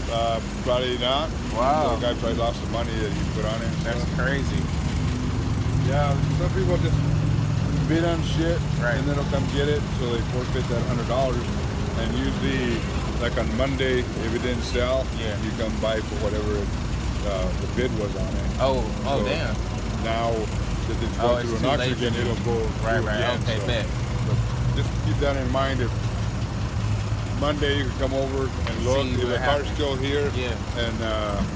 Probably not. Wow. The guy probably lost the money that he put on it. That's crazy. Yeah, some people just bid on shit Right. and then they'll come get it, so they forfeit that $100. And usually, like on Monday, if it didn't sell, Yeah. you come buy for whatever the bid was on it. Oh, So damn. now that it's Oh, going it's through too an late auction, to- it'll go Right, through right. again. Okay, So bet. just keep that in mind. If Monday you could come over and look, See if what the car's happens. still here, Yeah. and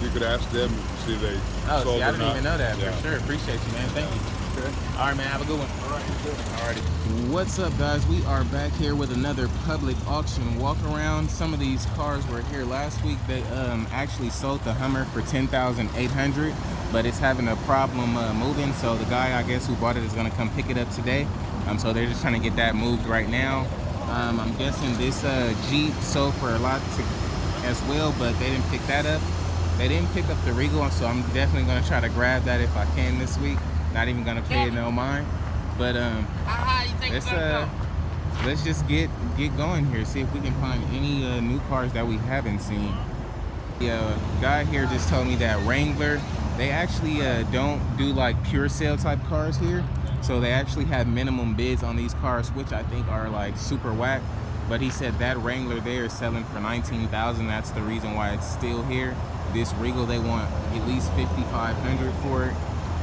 you could ask them, see if they Oh, sold see, I or didn't not. even know that. Yeah. For sure. Appreciate you, man. Thank you. Okay. All right, man. Have a good one. All right, you too. Alrighty. What's up, guys? We are back here with another public auction walk around. Some of these cars were here last week. They actually sold the Hummer for $10,800, but it's having a problem moving. So the guy, I guess, who bought it is gonna come pick it up today. So they're just trying to get that moved right now. I'm guessing this Jeep sold for a lot as well, but they didn't pick that up. They didn't pick up the Regal, so I'm definitely gonna try to grab that if I can this week. Not even gonna pay it no mind. But let's just get going here. See if we can find any new cars that we haven't seen. The guy here just told me that Wrangler, they actually don't do like pure sale type cars here. So they actually have minimum bids on these cars, which I think are like super whack. But he said that Wrangler there is selling for $19,000. That's the reason why it's still here. This Regal, they want at least $5,500 for it,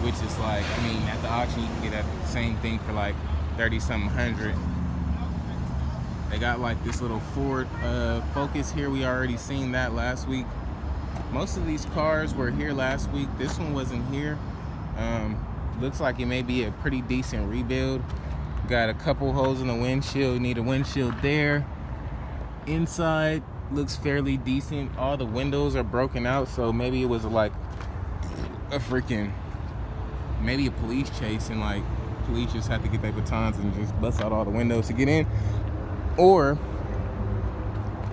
which is like, I mean, at the auction you can get that same thing for like 30-something hundred. They got like this little Ford Focus here. We already seen that last week. Most of these cars were here last week. This one wasn't here. Looks like it may be a pretty decent rebuild. Got a couple holes in the windshield. Need a windshield there. Inside looks fairly decent. All the windows are broken out, so maybe it was like a freaking, maybe a police chase, and like police just had to get their batons and just bust out all the windows to get in. Or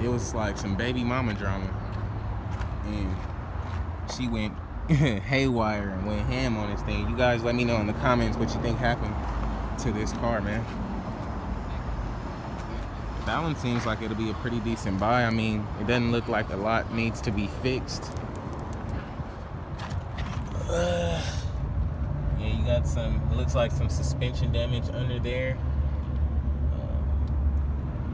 it was like some baby mama drama and she went haywire and went ham on this thing. You guys let me know in the comments what you think happened to this car, man. That one seems like it'll be a pretty decent buy. I mean, it doesn't look like a lot needs to be fixed. Yeah, you got some, it looks like some suspension damage under there.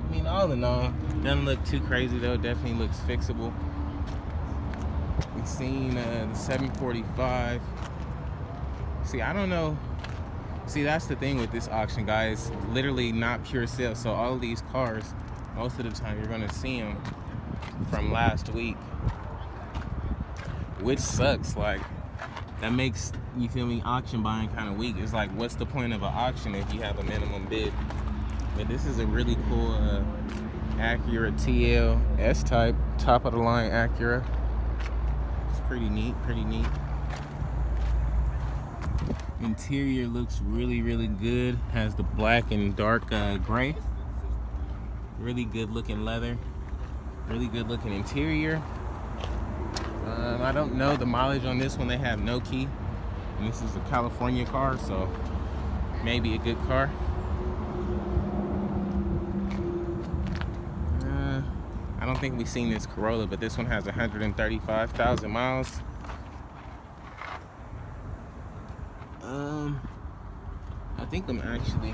I mean, all in all, doesn't look too crazy though. Definitely looks fixable. We've seen the 745. See, I don't know. See, that's the thing with this auction, guys. Literally not pure sale. So all of these cars, most of the time you're gonna see them from last week, which sucks. Like, that makes, you feel me, auction buying kind of weak. It's like, what's the point of an auction if you have a minimum bid? But this is a really cool Acura TL S-Type, top of the line Acura. It's pretty neat, pretty neat. Interior looks really, really good. Has the black and dark gray. Really good looking leather. Really good looking interior. I don't know the mileage on this one. They have no key. And this is a California car, so maybe a good car. I don't think we've seen this Corolla, but this one has 135,000 miles. I think I'm actually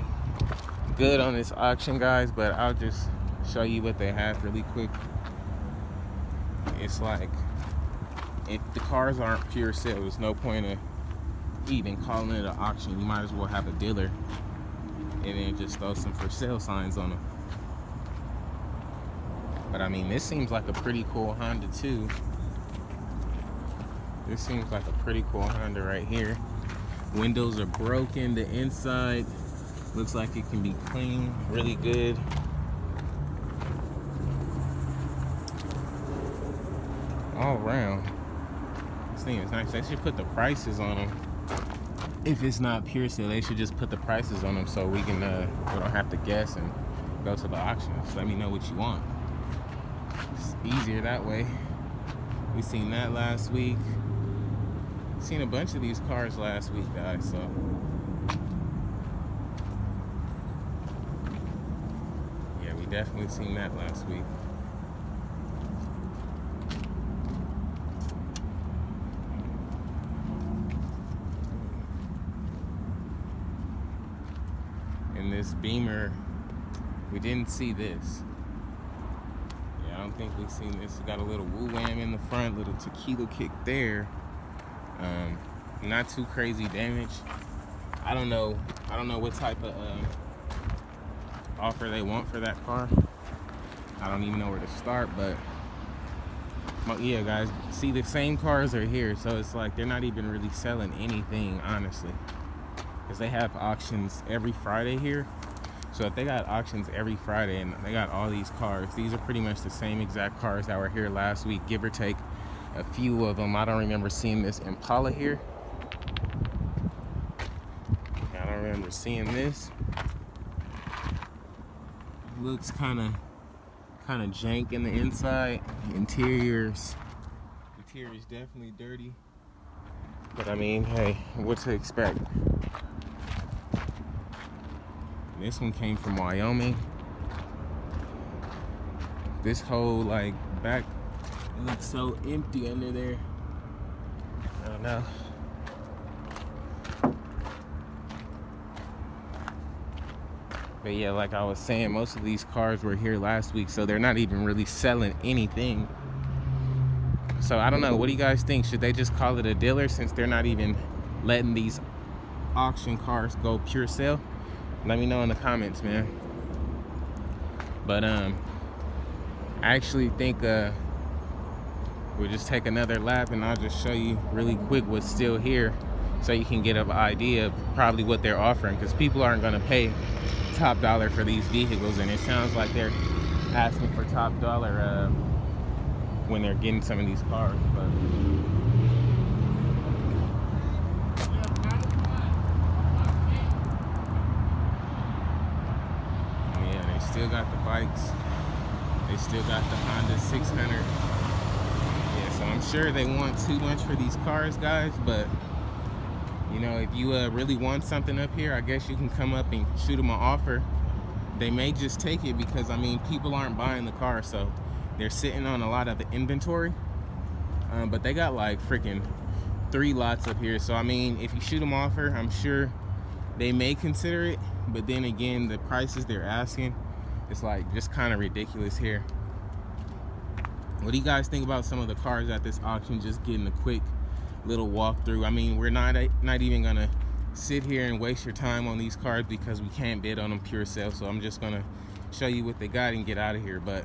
good on this auction, guys, but I'll just show you what they have really quick. It's like, if the cars aren't pure sale, there's no point of even calling it an auction. You might as well have a dealer and then just throw some for sale signs on them. But I mean, this seems like a pretty cool Honda too. This seems like a pretty cool Honda right here. Windows are broken. The inside looks like it can be clean, really good. All around, this thing is nice. They should put the prices on them. If it's not pure sale, they should just put the prices on them so we can we don't have to guess and go to the auction. Just let me know what you want. It's easier that way. We seen that last week. Seen a bunch of these cars last week, guys, so yeah, we definitely seen that last week. this Beamer. We didn't see this. Yeah, I don't think we've seen this. It's got a little woo-wham in the front, little tequila kick there. Not too crazy damage. I don't know what type of offer they want for that car. I don't even know where to start, but yeah, guys, see, the same cars are here, so it's like they're not even really selling anything, honestly, because they have auctions every Friday here. So if they got auctions every Friday and they got all these cars, these are pretty much the same exact cars that were here last week, give or take a few of them. I don't remember seeing this Impala here. I don't remember seeing this. Looks kind of jank in the inside. Interior's definitely dirty, but I mean, hey, what to expect? This one came from Wyoming. This whole like back, it looks so empty under there. I don't know. But yeah, like I was saying, most of these cars were here last week, so they're not even really selling anything. So I don't know, what do you guys think? Should they just call it a dealer since they're not even letting these auction cars go pure sale? Let me know in the comments, man. But I actually think we'll just take another lap and I'll just show you really quick what's still here, so you can get an idea of probably what they're offering, because people aren't going to pay top dollar for these vehicles, and it sounds like they're asking for top dollar when they're getting some of these cars. But yeah, they still got the bikes, they still got the Honda 600. Yeah, so I'm sure they want too much for these cars, guys, but you know, if you really want something up here, I guess you can come up and shoot them an offer. They may just take it because, I mean, people aren't buying the car, so they're sitting on a lot of the inventory. But they got like freaking 3 lots up here. So, I mean, if you shoot them an offer, I'm sure they may consider it. But then again, the prices they're asking, it's like just kind of ridiculous here. What do you guys think about some of the cars at this auction? Just getting a quick little walkthrough. I mean, we're not even gonna sit here and waste your time on these cars because we can't bid on them pure sale. So I'm just gonna show you what they got and get out of here. But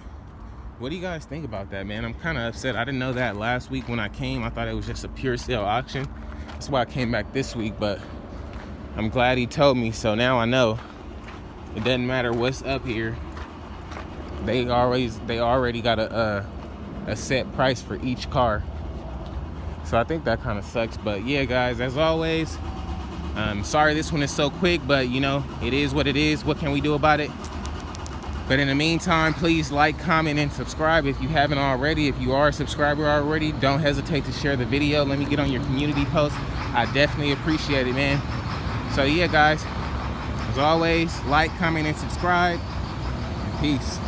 what do you guys think about that, man? I'm kind of upset. I didn't know that last week when I came. I thought it was just a pure sale auction. That's why I came back this week, but I'm glad he told me, so now I know it doesn't matter what's up here. They already got a set price for each car. So I think that kind of sucks. But yeah, guys, as always, sorry this one is so quick, but you know, it is what it is. What can we do about it? But in the meantime, please like, comment, and subscribe if you haven't already. If you are a subscriber already, don't hesitate to share the video. Let me get on your community post. I definitely appreciate it, man. So yeah, guys, as always, like, comment, and subscribe. Peace.